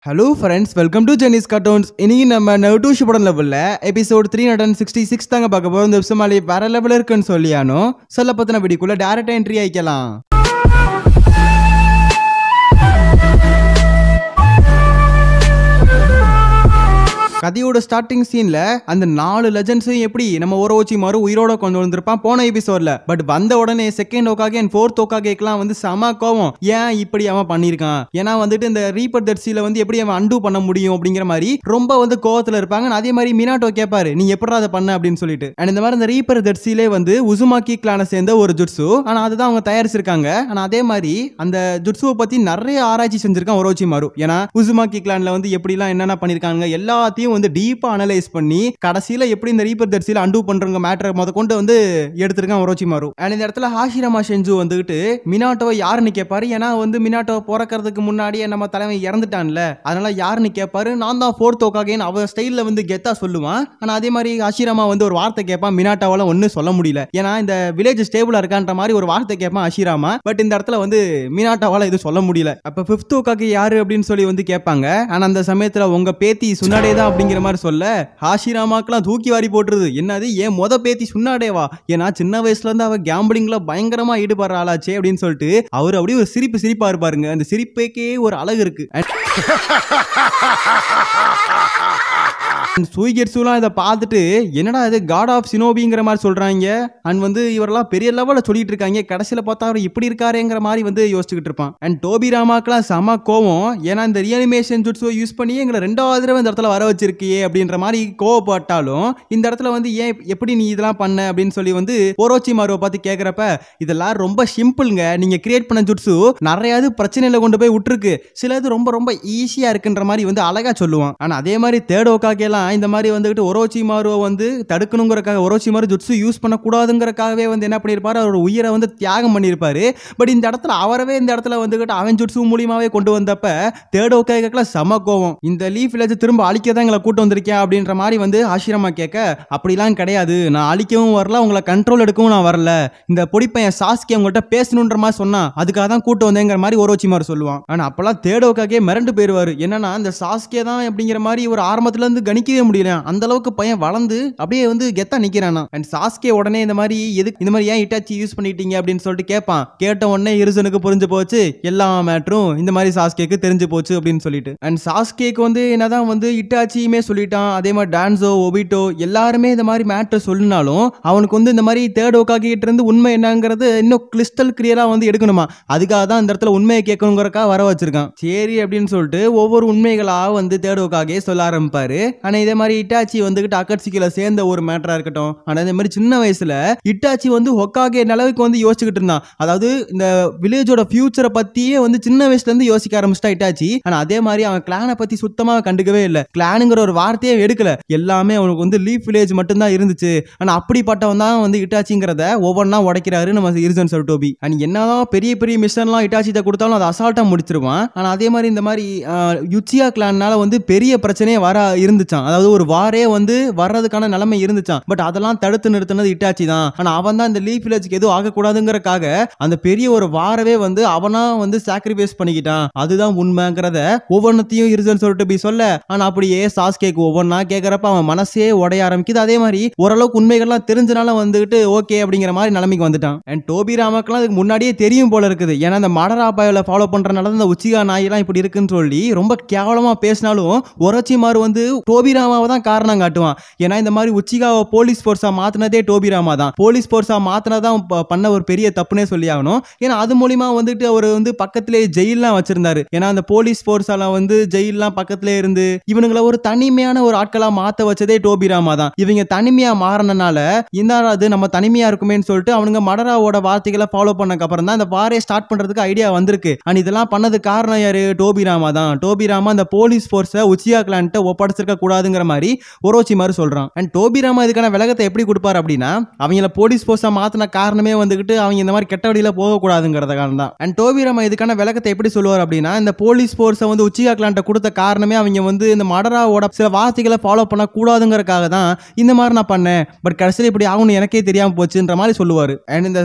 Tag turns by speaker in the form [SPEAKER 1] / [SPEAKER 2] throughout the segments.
[SPEAKER 1] Hello friends, welcome to Jenny's Cartoons. இன்னைக்கு நம்ம Naruto Shippuden levelல episode 366 தாங்க பார்க்க போறோம். இந்த எபிசோட் வேற லெவல்ல இருக்குன்னு சொல்லியானோ சொல்ல பத்தின வீடியோக்குள்ள டைரக்டா என்ட்ரி ஆயிக்கலாம். கதையோட ஸ்டார்டிங் சீன்ல அந்த 4 லெஜெண்ட்ஸையும் எப்படி நம்ம ஓரோச்சிமாரு உயிரோட கொண்டு வந்திருப்பான் போன எபிசோட்ல. பட் வந்த உடனே செகண்ட் ஓகாகே அண்ட் ஃபோர்த் ஓகாகேக்கெல்லாம் வந்து செம கோவம். ஏன் இப்படி அவன் பண்ணியிருக்கான், ஏன்னா வந்துட்டு இந்த ரீப்பர் தட்சியில வந்து எப்படி அவன் அண்டு பண்ண முடியும் அப்படிங்கிற மாதிரி ரொம்ப வந்து கோவத்துல இருப்பாங்க. அதே மாதிரி மினாட்டோ கேட்பாரு, நீ எப்படி அதை பண்ண அப்படின்னு சொல்லிட்டு. அண்ட் இந்த மாதிரி இந்த ரீப்பர் தட்சியிலே வந்து உசுமாக்கி கிளானை சேர்ந்த ஒரு ஜுட்சு, ஆனா அதுதான் அவங்க தயாரிச்சிருக்காங்க. ஆனா அதே மாதிரி அந்த ஜுட்சுவை பத்தி நிறைய ஆராய்ச்சி செஞ்சிருக்கான் ஓரோச்சிமாரு. ஏன்னா உசுமாக்கி கிளான்ல வந்து எப்படிலாம் என்னென்ன பண்ணிருக்காங்க எல்லாத்தையும் வந்து டீப்பா அனலைஸ் பண்ணி கடைசியில எப்படி இந்த ரீப்பர் தட்சியில அண்டு பண்றங்க மேட்டரை முத கொண்டு வந்து எடுத்திருக்கான் ஓரோச்சிமாரு. அண்ட் இந்த இடத்துல ஹாஷிராமா ஷென்ஜு வந்துட்டு மினாட்டோவை யாருன்னு கேட்பாரு. ஏன்னா வந்து மினாட்டோவை பிறக்கிறதுக்கு முன்னாடியே நம்ம தலைவன் இறந்துட்டான்ல, அதனால யாருன்னு கேட்பாரு. நான் தான் ஃபோர்த் ஓகாகேன்னு அவ ஸ்டைல்ல வந்து கெத்தா சொல்லுவான். ஆனா அதே மாதிரி ஹாஷிராமா வந்து ஒரு வார்த்தை கேட்பான், மினாட்டோவால ஒன்னும் சொல்ல முடியல. ஏன்னா இந்த வில்லேஜ் ஸ்டேபிளா இருக்கான்ற மாதிரி ஒரு வார்த்தை கேட்பான் ஹாஷிராமா. பட் இந்த இடத்துல வந்து மினாட்டோவால இது சொல்ல முடியல. அப்ப ஃபிஃப்த் ஓகாகே யாரு அப்படின்னு சொல்லி வந்து கேட்பாங்க. ஆனா அந்த சமயத்துல உங்க பேத்தி சுன்னாடே தான் அப்படிங்கிற மாதிரி சொல்ல ஹாஷிராமாக்கெல்லாம் தூக்கி வாரி போட்டுருது. என்னது ஏன் மொத பேத்தி சுன்னாடேவா, ஏன்னா சின்ன வயசுல இருந்து அவ கேம்பிளிங்ல பயங்கரமா ஈடுபடுற ஆளாச்சே அப்படின்னு சொல்லிட்டு அவரு அப்படியே ஒரு சிரிப்பா இருப்பாருங்க. அந்த சிரிப்புக்கே ஒரு அழகு இருக்கு. சூய்கெட்சுலாம் இதை பார்த்துட்டு என்னடா இது காட் ஆஃப் சினோபிங்கிற மாதிரி சொல்றாங்க, அண்ட் வந்து இவரெல்லாம் பெரிய லெவல்ல சொல்லிட்டு இருக்காங்க, கடைசியில பார்த்தா அவர் இப்படி இருக்காருங்கிற மாதிரி வந்து யோசிச்சுக்கிட்டு இருப்பான். அண்ட் டோபி ராமாக்கெல்லாம் செம கோவம். ஏன்னா இந்த ரியனிமேஷன் ஜுட்ஸோ யூஸ் பண்ணி எங்களை 2வது தடவை இந்த இடத்துல வர வச்சிருக்கியே அப்படின்ற மாதிரி கோவப்பட்டாலும் இந்த இடத்துல வந்து ஏன் எப்படி நீ இதெல்லாம் பண்ண அப்படின்னு சொல்லி வந்து ஓரோச்சிமாருவை பார்த்து கேட்கிறப்ப இதெல்லாம் ரொம்ப சிம்பிள்ங்க, நீங்க கிரியேட் பண்ண ஜுட்ஸு நிறையாவது பிரச்சனையில கொண்டு போய் விட்டுருக்கு, சிலது ரொம்ப ரொம்ப ஈஸியா இருக்குன்ற மாதிரி வந்து அழகா சொல்லுவான். ஆனா அதே மாதிரி தேர்ட் ஓகாகேலாம் இந்த மாதிரி வந்துட்டு ஓரோச்சிமாருவை வந்து தடுக்கணுங்கிறக்காக ஓரோச்சிமாரு ஜுட்ஸு யூஸ் பண்ணக்கூடாதுங்கிறக்காகவே வந்து என்ன பண்ணியிருப்பாரு, அவர் உயிரை வந்து தியாகம் பண்ணியிருப்பாரு. பட் இந்த இடத்துல அவரவே இந்த இடத்துல வந்துகிட்டு அவன் ஜுட்ஸு மூலியமாவே கொண்டு வந்தப்ப தேர்ட் ஓகாகேக்கெல்லாம் செம கோவம். இந்த லீஃப் வில்லேஜ் திரும்ப அழிக்க தான் எங்களை கூட்டு வந்திருக்கேன் அப்படின்ற மாதிரி வந்து ஹாஷிராமா கேட்க, அப்படிலாம் கிடையாது, நான் அழிக்கவும் வரல, உங்களை கண்ட்ரோல் எடுக்கவும் நான் வரல, இந்த பொடிப்பையன் சாஸ்கே உங்கள்கிட்ட பேசணுன்ற மாதிரி சொன்னா அதுக்காக தான் கூட்டு வந்தேங்கிற மாதிரி ஓரோச்சிமாரு சொல்லுவான். ஆனா அப்பெல்லாம் தேர்ட் ஓகாகே மிரண்டு போயிருவாரு. என்னன்னா இந்த சாஸ்கே தான் அப்படிங்கிற மாதிரி ஒரு ஆரம்பத்துல இருந்து கணிக்கவே முடியல, அந்த அளவுக்கு பையன் வளர்ந்து அப்படியே வந்து கெத்தா நிக்கிறானா. அண்ட் சாஸ்கே உடனே இந்த மாதிரி எதுக்கு இந்த மாதிரி ஏன் இட்டாச்சி யூஸ் பண்ணிட்டீங்க அப்படின்னு சொல்லிட்டு கேட்பான். கேட்ட உடனே இருசனுக்கு புரிஞ்சு போச்சு, எல்லா மேட்டரும் இந்த மாதிரி சாஸ்கேக்கு தெரிஞ்சு போச்சு அப்படின்னு சொல்லிட்டு. அண்ட் சாஸ்கேக்கு வந்து என்னதான் வந்து இட்டாச்சியுமே சொல்லிட்டான், அதே மாதிரி டான்சோ ஒபிட்டோ எல்லாருமே இந்த மாதிரி மேட்டர் சொல்லினாலும் அவனுக்கு வந்து இந்த மாதிரி தேர்ட் ஓகாகே கிட்ட இருந்து உண்மை என்னங்கிறது இன்னும் கிறிஸ்டல் கிளியரா வந்து எடுக்கணுமா, அதுக்காக தான் இந்த இடத்துல உண்மையை கேட்கணுங்கிறக்கா வர வச்சிருக்கான். சரி அப்படின்னு சொல்லிட்டு ஒவ்வொரு உண்மைகளா வந்து தேர்ட் ஓகாகே சொல்ல ஆரம்பிப்பாரு. ஆனா இதே மாதிரி இட்டாச்சி வந்துகிட்டு அக்கட்சிகளை சேர்ந்த ஒரு மேட்டரா இருக்கட்டும், ஆனா இந்த மாதிரி சின்ன வயசுல இட்டாச்சி வந்து ஹொக்காகே நிலவுக்கு வந்து யோசிச்சுக்கிட்டு இருந்தான். அதாவது இந்த வில்லேஜோட ஃபியூச்சரை பத்தியே வந்து சின்ன வயசுல இருந்து யோசிக்க ஆரம்பிச்சிட்டா இட்டாச்சி. ஆனா அதே மாதிரி அவன் கிளானை பத்தி சுத்தமா கண்டுக்கவே இல்லை, கிளானுங்கிற ஒரு வார்த்தையே எடுக்கல, எல்லாமே அவனுக்கு வந்து லீஃப் வில்லேஜ் மட்டும் தான் இருந்துச்சு. ஆனா அப்படிப்பட்டவன் தான் வந்து இட்டாச்சிங்கிறத ஒவ்வொன்னா உடைக்கிறாரு நம்ம இருசன் சருட்டோபி. அண்ட் என்னதான் பெரிய பெரிய மிஷன்லாம் இட்டாச்சிட்ட கொடுத்தாலும் அதை அசால்ட்டா முடிச்சிருவான். ஆனா அதே மாதிரி இந்த மாதிரி யுச்சியா கிளான்னால வந்து பெரிய பிரச்சனையே வர இருந்துச்சான், அதாவது ஒரு வாரே வந்து வர்றதுக்கான நிலைமை இருந்துச்சான். பட் அதெல்லாம் தடுத்து நிறுத்தினது இட்டாச்சி தான். ஆனா அவன் தான் இந்த லீஃப் வில்லேஜ்க்கு எதுவும் ஆகக்கூடாதுங்கிறக்காக அந்த பெரிய ஒரு வாரவே வந்து அவனா வந்து சாக்ரிஃபைஸ் பண்ணிக்கிட்டான், அதுதான் உண்மைங்கிறத ஒவ்வொன்றத்தையும் இருசன் சருட்டோபி சொல்ல. ஆனா அப்படியே சாஸ்கேக்கு ஒவ்வொன்னா கேட்கறப்ப அவன் மனசே உடைய ஆரம்பிக்குது. அதே மாதிரி ஓரளவுக்கு உண்மைகள்லாம் தெரிஞ்சனால வந்துட்டு ஓகே அப்படிங்கிற மாதிரி நிலைமைக்கு வந்துட்டான். அண்ட் டோபி ராமாக்கெல்லாம் அதுக்கு முன்னாடியே தெரியும் போல இருக்குது. ஏன்னா இந்த மடரா பாயோல ஃபாலோ பண்றனால இந்த உச்சிகா நாயெல்லாம் இப்படி இருக்குன்னு சொல்லி ரொம்ப கேவலமா பேசினாலும் ஓரோச்சிமாரு வந்து டோபி ராமாவை தான் காரணம் காட்டுவான். ஏன்னா இந்த மாதிரி உச்சிகாவை போலீஸ் போர்ஸா மாத்தினதே டோபி ராமா தான், போலீஸ் போர்ஸா மாத்தினதான் பண்ண ஒரு பெரிய தப்புனே சொல்லி ஆகணும். ஏன்னா அது மூலியமா வந்துட்டு அவர் வந்து பக்கத்திலே ஜெயிலாம் வச்சிருந்தாரு. ஏன்னா அந்த போலீஸ் போர்ஸால வந்து ஜெயிலாம் பக்கத்திலே இருந்து இவனுங்களை ஒரு தனிமையான ஒரு ஆட்களா மாத்த வச்சதே டோபி ராமா தான். இவங்க தனிமையா மாறினால இன்னாராது நம்ம தனிமையா இருக்குமேன்னு சொல்லிட்டு அவனுங்க மடராவோட வார்த்தைகளை ஃபாலோ பண்ணக்கு அப்புறம் தான் இந்த வாரே ஸ்டார்ட் பண்றதுக்கு ஐடியா வந்திருக்கு. அண்ட் இதெல்லாம் பண்ணது காரணம் யாரு, டோபி ராமா தான். டோபி ராமா அந்த போலீஸ் போர்ஸை உச்சியா கிளான்ட்ட ஒப்படைச்சிருக்க கூடாது கூடாதுங்கிற மாதிரி ஒரோச்சிமாரு சொல்றான். அண்ட் டோபிராமா இதுக்கான விலகத்தை எப்படி கொடுப்பாரு அப்படின்னா, அவங்கள போலீஸ் போர்ஸா மாத்தின காரணமே வந்துகிட்டு அவங்க இந்த மாதிரி கெட்ட வழியில போக கூடாதுங்கிறதுக்கான தான். அண்ட் டோபிராமா இதுக்கான விலகத்தை எப்படி சொல்லுவார் அப்படின்னா, இந்த போலீஸ் போர்ஸை வந்து உச்சிகா கிளான்ட்ட கொடுத்த காரணமே அவங்க வந்து இந்த மடராவோட சில வார்த்தைகளை ஃபாலோ பண்ண கூடாதுங்கிறதுக்காக தான் இந்த மாதிரி நான் பண்ணேன். பட் கடைசியில் இப்படி ஆகும்னு எனக்கே தெரியாம போச்சுன்ற மாதிரி சொல்லுவாரு. அண்ட் இந்த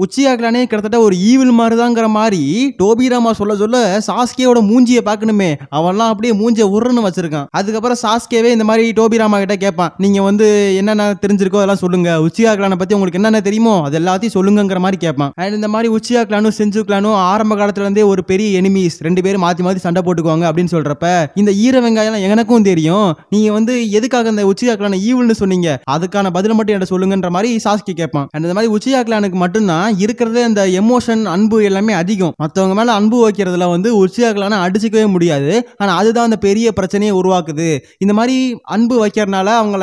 [SPEAKER 1] உச்சிகா கிளானே கிட்டத்தட்ட ஒரு ஈவில் மாதிரிதாங்கிற மாதிரி டோபிராமா சொல்ல சொல்ல சாஸ்கேயோட மூஞ்சியை பார்க்கணுமே, அவன்லாம் அப்படியே மூஞ்சியை உருன்னு வச்சிருக்கான். அதுக்கப்புறம் சாஸ்கேவே இந்த மாதிரி டோபிராமா கிட்ட கேட்பான், நீங்க வந்து என்னென்ன தெரிஞ்சிருக்கோ அதெல்லாம் சொல்லுங்க, உச்சிகா கிளானை பத்தி உங்களுக்கு என்னென்ன தெரியுமோ அது எல்லாத்தையும் சொல்லுங்கிற மாதிரி கேட்பான். அண்ட் இந்த மாதிரி உச்சிகா கிளானும் செஞ்சு கிளானும் ஆரம்ப காலத்துல இருந்தே ஒரு பெரிய எனிமீஸ், ரெண்டு பேரும் மாத்தி மாத்தி சண்டை போட்டுக்குவாங்க அப்படின்னு சொல்றப்ப இந்த ஈர வெங்காயம் எனக்கும் தெரியும், நீங்க வந்து எதுக்காக இந்த உச்சிகா கிளானை ஈவில்னு சொன்னீங்க, அதுக்கான பதில மட்டும் என்ன சொல்லுங்கன்ற மாதிரி சாஸ்கே கேட்பான். அண்ட் இந்த மாதிரி உச்சிகா கிளானுக்கு மட்டும்தான் இருக்கிறதே இந்த எமோஷன் அன்பு எல்லாமே அதிகம். மற்றவங்க மேல அன்பு வைக்கிறதுல வந்து உச்சிகா கிளானை அடிச்சுக்கவே முடியாது. ஆனா அதுதான் அந்த பெரிய பிரச்சனையை உருவாக்குது. இந்த மாதிரி அன்பு வைக்கிறதுனால அவங்கள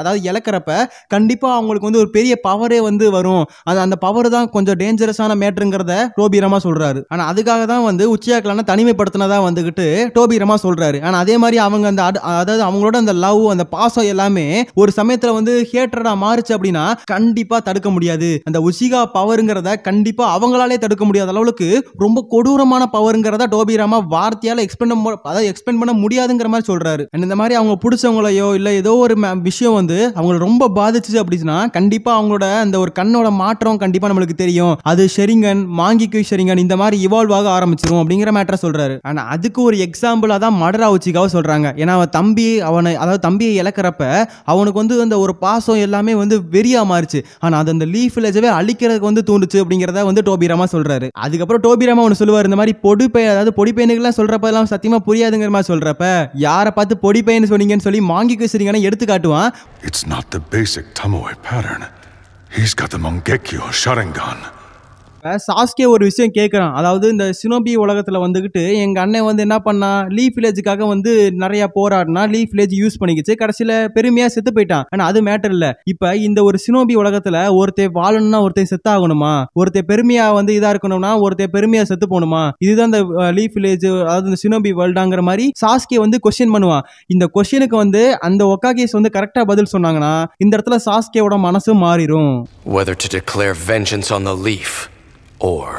[SPEAKER 1] அதாவது இழக்கிறப்ப கண்டிப்பா அவங்களுக்கு வந்து ஒரு பெரிய பவரே வந்து வரும். அந்த பவர் தான் கொஞ்சம் டேஞ்சரஸான மேட்டருங்கிறத டோபிராமா சொல்றாரு. ஆனா அதுக்காக தான் வந்து உச்சிகா கிளானை தனிமைப்படுத்தினதா வந்துகிட்டு டோபிராமா சொல்றாரு. ஆனா அதே மாதிரி அவங்க அந்த அதாவது அவங்களோட அந்த லவ் அந்த பாசம் எல்லாமே ஒரு சமயத்துல வந்து ஹேட்ரடா மாறுச்சு அப்படின்னா கண்டிப்பா தடுக்க முடியாது. அந்த உச்சிகா பவருங்கிறத கண்டிப்பா அவங்களாலே தடுக்க முடியாத அளவுக்கு ரொம்ப கொடூரமான பவருங்கிறத டோபிராமா வார்த்தையால எக்ஸ்பிளைன் பண்ண முடியாதுங்கிற மாதிரி சொல்றாரு. இந்த மாதிரி அவங்க பிடிச்சவங்களையோ இல்ல ஏதோ ஒரு விஷயம் வந்து அவங்களை ரொம்ப பாதிச்சு அப்படின்னா கண்டிப்பா அவங்களோட அந்த ஒரு கண்ணோட மாற்றம் கண்டிப்பா நம்மளுக்கு தெரியும். அது ஷெரிங்கன் மாங்கிக்கு ஷெரிங்கன் இந்த மாதிரி இவால்வ் ஆக ஆரம்பிச்சிரும் அப்படிங்கிற மேட்டரை சொல்றாரு. ஆனா அதுக்கு ஒரு எக்ஸாம்பிளா தான் மடரா உச்சிகாவை சொல்றாங்க. ஏன்னா அவன் தம்பியை இழக்கிறப்ப அவனுக்கு வந்து அந்த ஒரு பாசம் எல்லாமே வந்து வெறியா மாறிச்சு. ஆனா அது அந்த லீஃப் வில்லேஜவே அழிக்கிறதுக்கு வந்து தூண்டுச்சு அப்படிங்கறத வந்து டோபிராமா சொல்றாரு. அதுக்கப்புறம் டோபிராமா ஒன்னு சொல்லுவாரு, இந்த மாதிரி பொடி பையனுக்கு சொல்றப்ப எல்லாம் சத்தியமா புரியாதுங்கிற மாதிரி சொல்றப்ப யாரை பார்த்து பொடி பையன் சொன்னீங்கன்னு சொல்லி மாங்கிக்கு ஷெரிங்கனை எடுத்து காட்டுவான்.
[SPEAKER 2] It's not the basic Tomoe pattern. He's got the Mangekyo Sharingan.
[SPEAKER 1] Sasuke ஒரு விஷயம் கேட்குறான். அதாவது இந்த சினோபி உலகத்தில் வந்துக்கிட்டு எங்கள் அண்ணன் வந்து என்ன பண்ணா, லீஃப் வில்லேஜுக்காக வந்து நிறையா போராடினா, லீஃப் வில்லேஜ் யூஸ் பண்ணிக்கிச்சு, கடைசியில் பெருமையாக செத்து போயிட்டான். ஆனால் அது மேட்டர் இல்லை. இப்போ இந்த ஒரு சினோபி உலகத்தில் ஒருத்தர் வாழணும்னா ஒருத்தர் செத்தாகணுமா, ஒருத்தர் பெருமையாக வந்து இதாக இருக்கணும்னா ஒருத்தர் பெருமையாக செத்து போகணுமா, இதுதான் இந்த லீஃப் வில்லேஜ் அதாவது இந்த சினோபி வேர்ல்டாங்கிற மாதிரி சாஸ்கே வந்து கொஸ்டின் பண்ணுவான். இந்த கொஸ்டினுக்கு வந்து அந்த ஒகாகேஸ் வந்து கரெக்டாக பதில் சொன்னாங்கன்னா இந்த இடத்துல சாஸ்கேவோட மனசு மாறிடும்.
[SPEAKER 3] Whether to declare vengeance on the leaf or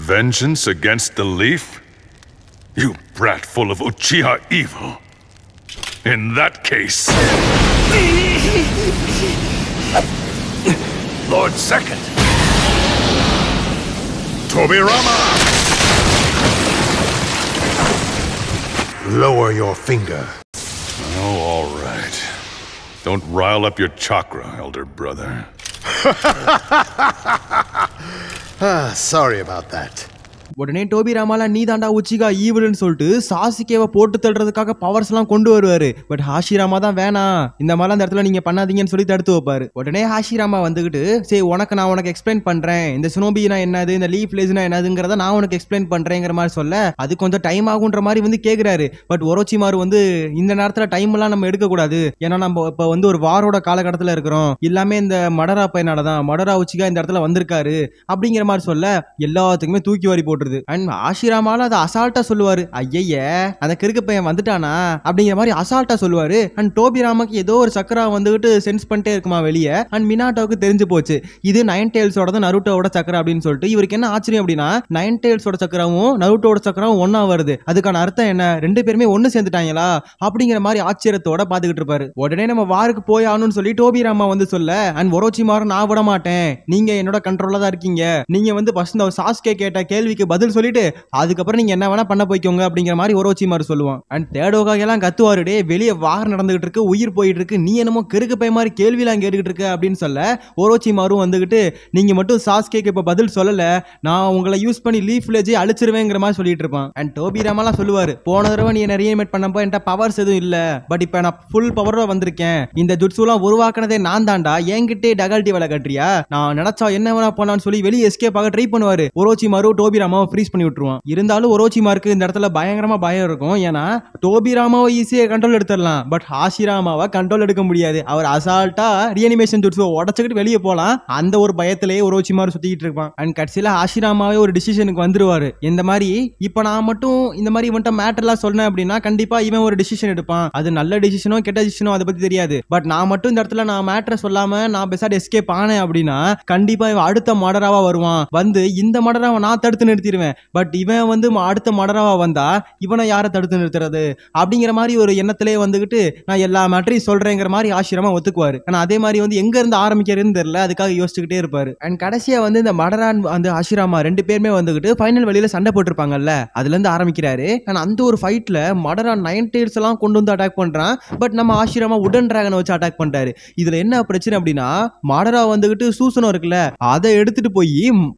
[SPEAKER 2] vengeance against the leaf? You brat full of Uchiha evil. In that case, Lord Second, Tobirama!
[SPEAKER 4] Lower your finger.
[SPEAKER 2] Oh, all right. Don't rile up your chakra, elder brother.
[SPEAKER 4] Sorry about that.
[SPEAKER 1] உடனே டோபிராமால நீ தாண்டா Uchiha ஈவில்னு சொல்லிட்டு சாசுகேவை போட்டு தள்ளுறதுக்காக powers எல்லாம் கொண்டு வருவாரு. But Hashirama தான் வேணாம், இந்த மாதிரிலாம் அந்த இடத்துல நீங்க பண்ணாதீங்கன்னு சொல்லி தடுத்து வைப்பாரு. உடனே ஹாஷிராமா வந்துகிட்டு சரி நான் உனக்கு எக்ஸ்பிளைன் பண்றேன், இந்த சினோபினா என்னது, இந்த லீஃப் வில்லேஜ்னா என்னதுங்கிறத நான் உனக்கு எக்ஸ்பிளைன் பண்றேங்கிற மாதிரி சொல்ல அது கொஞ்சம் டைம் ஆகுன்ற மாதிரி வந்து கேக்குறாரு. பட் ஒரோச்சிமாரு வந்து இந்த நேரத்துல டைம் எல்லாம் நம்ம எடுக்க கூடாது, ஏன்னா நம்ம இப்ப வந்து ஒரு வாரோட காலகட்டத்துல இருக்கிறோம், எல்லாமே இந்த மடரா பையனாலதான், மடரா உச்சிகா இந்த இடத்துல வந்திருக்காரு அப்படிங்கிற மாதிரி சொல்ல எல்லாத்துக்குமே தூக்கி வாரி போட்டு. அண்ட் ஆஷிராமால அதை அசால்ட்டா சொல்லுவாரு, ஐய அந்த கிறுக்கு பையன் வந்துட்டானா அப்படிங்கிற மாதிரி அசால்ட்டா சொல்லுவாரு. அண்ட் டோபிராமாக்கு ஏதோ ஒரு சக்கரா வந்துகிட்டு சென்ஸ் பண்ணிட்டே இருக்குமா வெளியே. அண்ட் மினாட்டோவுக்கு தெரிஞ்சு போச்சு இது நைன் டெயில்ஸோட நருட்டோட சக்கரா அப்படின்னு சொல்லிட்டு. இவருக்கு என்ன ஆச்சரியம் அப்படின்னா நைன் டெயில்ஸோட சக்கராவும் நருட்டோட சக்கராவும் ஒன்னா வருது, அதுக்கான அர்த்தம் என்ன, ரெண்டு பேருமே ஒன்னு சேர்ந்துட்டாங்களா அப்படிங்கிற மாதிரி ஆச்சரியத்தோட பாத்துக்கிட்டு இருப்பாரு. உடனே நம்ம வாருக்கு போய் ஆகணும்னு சொல்லி டோபிராமா வந்து சொல்ல அண்ட் ஒரோச்சிமாரு நான் விட மாட்டேன், நீங்க என்னோட கண்ட்ரோல்ல தான் இருக்கீங்க, நீங்க வந்து ஃபர்ஸ்ட் சாஸ்கே கேட்ட கேள்விக்கு பதில் சொல்லிட்டு அதுக்கப்புறம் நீங்க என்ன வேணா பண்ண போய்க்கோங்க அப்படிங்கிற மாதிரி ஒரோச்சிமாரு சொல்லுவான். அண்ட் தேடோகாக எல்லாம் கத்துவாரு, டே வெளியே வார் நடந்துகிட்டு இருக்கு, உயிர் போயிட்டு இருக்கு, நீ என்னமோ கிறுக்கு பை மாதிரி கேள்வி எல்லாம் கேட்டுக்கிட்டு இருக்க அப்படின்னு சொல்ல ஒரோச்சிமாரு வந்துகிட்டு நீங்க மட்டும் சாஸ்கேக்கு இப்ப பதில் சொல்லல, நான் உங்களை யூஸ் பண்ணி லீஃப் வில்லேஜை அழிச்சிருவேங்கிற மாதிரி சொல்லிட்டு இருப்பான். அண்ட் டோபிராமாலாம் சொல்லுவாரு, போன தடவை நீ என்ன ரீமேட் பண்ணப்போ என்கிட்ட பவர்ஸ் எதுவும் இல்ல, பட் இப்ப நான் ஃபுல் பவரோட வந்திருக்கேன், இந்த ஜுட்சுலாம் உருவாக்குனதே நான் தாண்டா, என்கிட்டே டகல்டி வேலை கட்டுறியா, நான் நினைச்சா என்ன வேணா போனான்னு சொல்லி வெளியே எஸ்கேப் ஆக ட்ரை பண்ணுவாரு. ஒரோச்சிமாரு டோபிராமா ஹாஷிராமாவை ஃப்ரீஸ் பண்ணி விட்டுருவான். இருந்தாலும் ஒரோச்சிமாருக்கு இந்த இடத்துல பயங்கரமா பயம் இருக்கும். ஏன்னா டோபிராமாவை ஈஸியா கண்ட்ரோல் எடுத்துடலாம், பட் ஹாஷிராமாவை கண்ட்ரோல் எடுக்க முடியாது. அவர் அசால்ட்டா ரியனிமேஷன் ஜுட்ஸுவை உடச்சுக்கிட்டு வெளியே போலாம், அந்த ஒரு பயத்திலேயே ஒரோச்சிமாரு சுத்திக்கிட்டு இருப்பான். அண்ட் கடைசியில ஹாஷிராமாவே ஒரு டிசிஷனுக்கு வந்துருவாரு. இந்த மாதிரி இப்ப நான் மட்டும் இந்த மாதிரி இவன்ட்ட மேட்டர்லாம் சொன்னேன் அப்படின்னா கண்டிப்பா இவன் ஒரு டிசிஷன் எடுப்பான். அது நல்ல டிசிஷனோ கெட்ட டிசிஷனோ அதை பத்தி தெரியாது. பட் நான் மட்டும் இந்த இடத்துல நான் மேட்டரை சொல்லாம நான் பெசாட் எஸ்கேப் ஆனேன் அப்படின்னா கண்டிப்பா இவன் அடுத்த மர்டராவா வருவான். வந்து இந்த மர்டராவை நான் தடுத்து நிறுத்திடுவேன். பட் இவன் வந்து அடுத்த மர்டராவா வந்தா இவனை யாரை தடுத்து நிறுத்துறது அப்படிங்கிற மாதிரி ஒரு எண்ணத்திலே வந்துகிட்டு நான் எல்லா மேட்டரையும் சொல்றேங்கிற மாதிரி ஹாஷிராமா ஒத்துக்குவாரு. ஆனா அதே மாதிரி வந்து எங்க இருந்து ஆரம்பிக்கிறதுன்னு தெரியல, அதுக்காக யோசிச்சுக்கிட்டே இருப்பாரு. அண்ட் கடைசியா வந்து இந்த மடரான் அந்த ஹாஷிராமா ரெண்டு பேருமே வந்துகிட்டு ஃபைனல் வெளியில சண்டை போட்டிருப்பாங்கல்ல, அதுல இருந்து ஆரம்பிக்கிறாரு. அந்த ஒரு ஃபைட்ல மடரான் 9 tails எல்லாம் கொண்டு வந்து அட்டாக் பண்றான். பட் நம்ம ஹாஷிராமா உடன் டிராகனை வச்சு அட்டாக் பண்றாரு. இதுல என்ன பிரச்சனை அப்படின்னா மடரா வந்துகிட்டு சூசனம் இருக்குல்ல, அதை எடுத்துட்டு போய்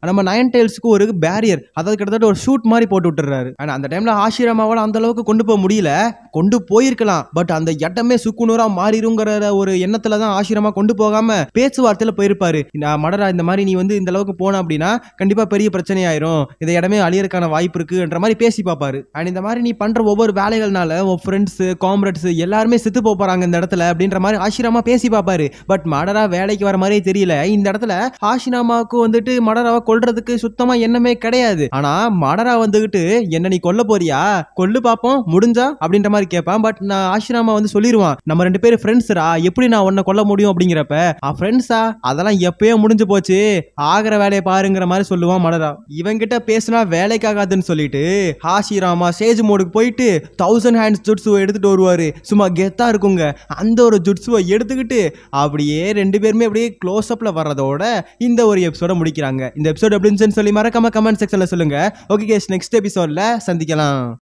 [SPEAKER 1] நம்ம 9 tailsக்கு ஒரு பேரியர், அதாவது கிட்டத்தட்ட ஒரு ஷூட் மாதிரி போட்டு விட்டுறாரு. அந்த டைம்ல ஹாஷிராமாவால அந்த அளவுக்கு கொண்டு போக முடியல. கொண்டு போயிருக்கலாம், பட் அந்த இடமே சுக்குநூறா மாறிடுங்கிற ஒரு எண்ணத்துல தான் ஹாஷிராமா கொண்டு போகாம பேச்சுவார்த்தையில போயிருப்பாரு. மடரா இந்த மாதிரி நீ வந்து இந்த அளவுக்கு போன அப்படின்னா கண்டிப்பா பெரிய பிரச்சனை ஆயிரும், இந்த இடமே அழியறதுக்கான வாய்ப்பு இருக்குன்ற மாதிரி பேசி பாப்பாரு. அண்ட் இந்த மாதிரி நீ பண்ற ஒவ்வொரு வேலைகள்னால உன் ஃப்ரெண்ட்ஸ் காம்ரேட்ஸ் எல்லாருமே செத்து போறாங்க இந்த இடத்துல அப்படின்ற மாதிரி ஹாஷிராமா பேசி பாப்பாரு. பட் மடரா வேலைக்கு வர மாதிரியே தெரியல. இந்த இடத்துல ஹாஷிராமாவுக்கு வந்துட்டு மடராவை கொல்றதுக்கு சுத்தமா எண்ணமே கிடையாது. ஆனா மடரா வந்துகிட்டு என்ன நீ கொல்ல போறியா, கொல்லு பாப்போம் முடிஞ்சா அப்படின்ற மாதிரி கேட்பான். பட் நான் ஹாஷிராமா வந்து சொல்லிடுவான், நம்ம ரெண்டு பேரும் ஃப்ரெண்ட்ஸ்ரா, எப்படி நான் உன்னை கொல்ல முடியும் அப்படிங்கிறப்ப ஃப்ரெண்ட்ஸா அதெல்லாம் எப்பயோ முடிஞ்சு போச்சு, ஆகிற வேலையை பாருங்கிற மாதிரி சொல்லுவான் மடரா. இவங்கிட்ட பேசினா வேலைக்காகாதுன்னு சொல்லிட்டு ஹாஷிராமா சேஜ் மோடுக்கு போயிட்டு 1000 hands ஜுட்ஸுவை எடுத்துட்டு வருவாரு. சும்மா கெத்தா இருக்குங்க. அந்த ஒரு ஜுட்ஸுவை எடுத்துக்கிட்டு அப்படியே ரெண்டு பேருமே அப்படியே க்ளோஸ் அப்ல வர்றதோட இந்த ஒரு எபிசோட முடிக்கிறாங்க. இந்த எபிசோட் எப்படின்னு சொல்லி மறக்காம கமெண்ட் செக்ஷன்ல சொல்லுங்க. ஓகே கேஸ், நெக்ஸ்ட் எபிசோட்ல சந்திக்கலாம்.